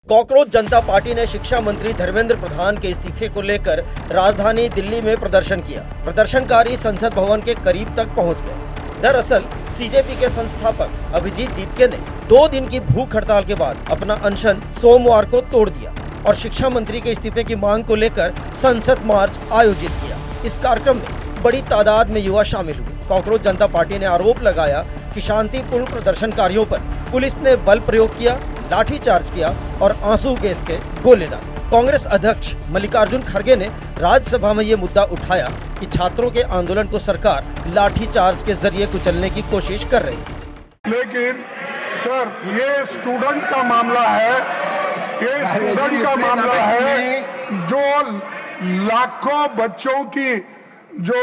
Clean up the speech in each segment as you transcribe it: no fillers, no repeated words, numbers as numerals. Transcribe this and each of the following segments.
Cockroach जनता party ने शिक्षा मंत्री धर्मेंद्र प्रधान के इस्तीफे को लेकर राजधानी दिल्ली में प्रदर्शन किया। प्रदर्शनकारी संसद भवन के करीब तक पहुंच गए। दरअसल सीजेपी के संस्थापक अभिजीत दीपके ने 2 दिन की भूख हड़ताल के बाद अपना अनशन सोमवार को तोड़ दिया और शिक्षा मंत्री के इस्तीफे की मांग को लेकर संसद मार्च आयोजित किया। इस कार्यक्रम में बड़ी तादाद में युवा शामिल हुए। कॉकरोच जनता पार्टी ने आरोप लगाया कि शांतिपूर्ण प्रदर्शनकारियों पर पुलिस ने बल प्रयोग किया, लाठीचार्ज किया और आंसू गैस के गोले दागे। कांग्रेस अध्यक्ष मल्लिकार्जुन खड़गे ने राज्यसभा में ये मुद्दा उठाया कि छात्रों के आंदोलन को सरकार लाठीचार्ज के जरिए कुचलने की कोशिश कर रही है। लेकिन सर, ये स्टूडेंट का मामला है, ये स्टूडेंट का मामला है जो लाखों बच्चों की जो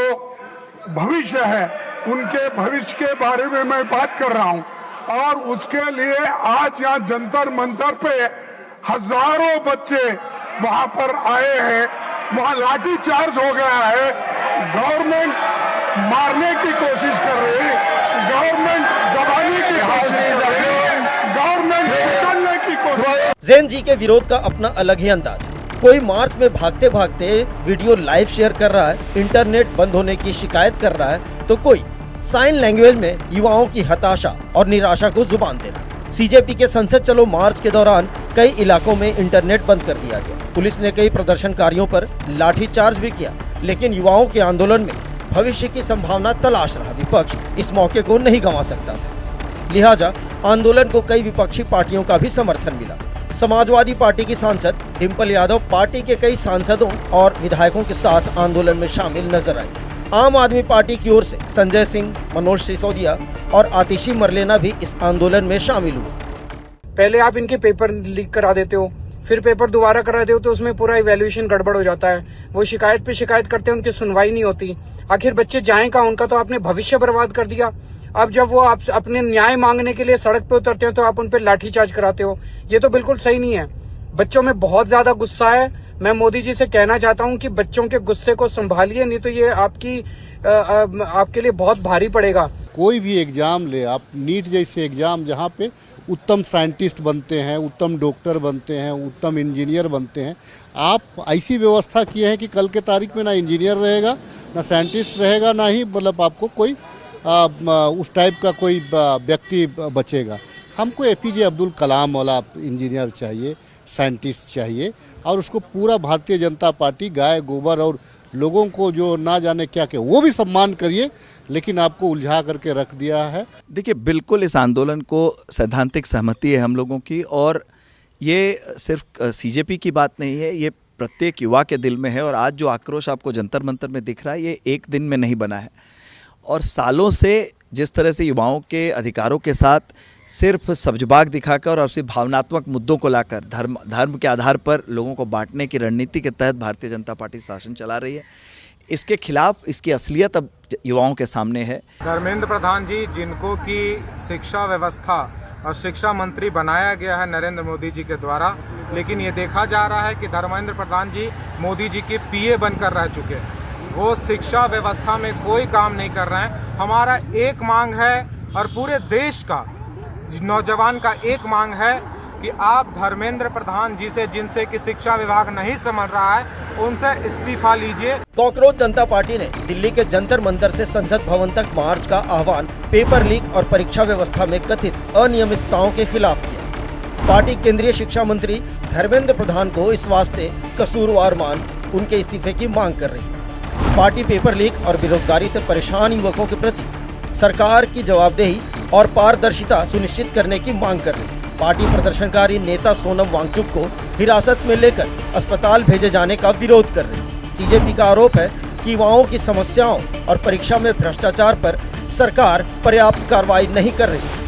भविष्य है, उनके भविष्य के बारे में मैं बात कर रहा हूं और उसके लिए आज यहाँ जंतर मंतर पे हजारों बच्चे वहां पर आए हैं। वहां लाठी चार्ज हो गया है। गवर्नमेंट मारने की कोशिश कर रही है, गवर्नमेंट दबाने की कोशिश कर रही है, गवर्नमेंट निकालने की कोशिश। जैन जी के विरोध का अपना अलग ही अंदाज। कोई मार्च में भागते भागते वीडियो लाइव शेयर कर रहा है, इंटरनेट बंद होने की शिकायत कर रहा है, तो कोई साइन लैंग्वेज में युवाओं की हताशा और निराशा को जुबान दे रहा है। सीजेपी के संसद चलो मार्च के दौरान कई इलाकों में इंटरनेट बंद कर दिया गया। पुलिस ने कई प्रदर्शनकारियों पर लाठीचार्ज भी किया, लेकिन युवाओं के आंदोलन में भविष्य की संभावना तलाश रहा विपक्ष इस मौके को नहीं गंवा सकता था। लिहाजा आंदोलन को कई विपक्षी पार्टियों का भी समर्थन मिला। समाजवादी पार्टी की सांसद डिम्पल यादव पार्टी के कई सांसदों और विधायकों के साथ आंदोलन में शामिल नजर आई। आम आदमी पार्टी की ओर से संजय सिंह, मनोज सिसोदिया और आतिशी मरलेना भी इस आंदोलन में शामिल हुए। पहले आप इनके पेपर लीक करा देते हो, फिर पेपर दोबारा करा देते हो तो उसमें पूरा इवैल्यूएशन गड़बड़ हो जाता है। वो शिकायत पे शिकायत करते हैं, उनकी सुनवाई नहीं होती। आखिर बच्चे जाएं कहाँ? उनका तो आपने भविष्य बर्बाद कर दिया। अब जब वो आप अपने न्याय मांगने के लिए सड़क पे उतरते हो तो आप उन पे लाठीचार्ज कराते हो। ये तो बिल्कुल सही नहीं है। बच्चों में बहुत ज्यादा गुस्सा है। मैं मोदी जी से कहना चाहता हूं कि बच्चों के गुस्से को संभालिए, नहीं तो ये आपके लिए बहुत भारी पड़ेगा। कोई भी एग्जाम ले आप, नीट जैसे एग्जाम जहाँ पे उत्तम साइंटिस्ट बनते हैं, उत्तम डॉक्टर बनते हैं, उत्तम इंजीनियर बनते हैं, आप ऐसी व्यवस्था किए हैं कि कल के तारीख में ना इंजीनियर रहेगा, ना साइंटिस्ट रहेगा, ना ही मतलब आपको कोई उस टाइप का कोई व्यक्ति बचेगा। हमको एपीजे अब्दुल कलाम वाला इंजीनियर चाहिए, साइंटिस्ट चाहिए, और उसको पूरा भारतीय जनता पार्टी गाय गोबर और लोगों को जो ना जाने क्या क्या वो भी सम्मान करिए, लेकिन आपको उलझा करके रख दिया है। देखिए, बिल्कुल इस आंदोलन को सैद्धांतिक सहमति है हम लोगों की, और ये सिर्फ सीजेपी की बात नहीं है, ये प्रत्येक युवा के दिल में है। और आज जो आक्रोश आपको जंतर मंतर में दिख रहा है, ये एक दिन में नहीं बना है। और सालों से जिस तरह से युवाओं के अधिकारों के साथ सिर्फ सब्जबाग दिखाकर और सिर्फ भावनात्मक मुद्दों को लाकर धर्म के आधार पर लोगों को बांटने की रणनीति के तहत भारतीय जनता पार्टी शासन चला रही है, इसके खिलाफ इसकी असलियत अब युवाओं के सामने है। धर्मेंद्र प्रधान जी, जिनको की शिक्षा व्यवस्था और शिक्षा मंत्री बनाया गया है नरेंद्र मोदी जी के द्वारा, लेकिन ये देखा जा रहा है कि धर्मेंद्र प्रधान जी मोदी जी के पीए बनकर रह चुके हैं। वो शिक्षा व्यवस्था में कोई काम नहीं कर रहे हैं। हमारा एक मांग है और पूरे देश का नौजवान का एक मांग है कि आप धर्मेंद्र प्रधान जी से, जिनसे कि शिक्षा विभाग नहीं समझ रहा है, उनसे इस्तीफा लीजिए। कॉकरोच जनता पार्टी ने दिल्ली के जंतर मंतर से संसद भवन तक मार्च का आह्वान पेपर लीक और परीक्षा व्यवस्था में कथित अनियमितताओं के खिलाफ किया। पार्टी केंद्रीय शिक्षा मंत्री धर्मेंद्र प्रधान को इस वास्ते कसूरवार मान उनके इस्तीफे की मांग कर रही है। पार्टी पेपर लीक और बेरोजगारी से परेशान युवकों के प्रति सरकार की जवाबदेही और पारदर्शिता सुनिश्चित करने की मांग कर रही है। पार्टी प्रदर्शनकारी नेता सोनम वांगचुक को हिरासत में लेकर अस्पताल भेजे जाने का विरोध कर रही है। सीजेपी का आरोप है कि युवाओं की समस्याओं और परीक्षा में भ्रष्टाचार पर सरकार पर्याप्त कार्रवाई नहीं कर रही।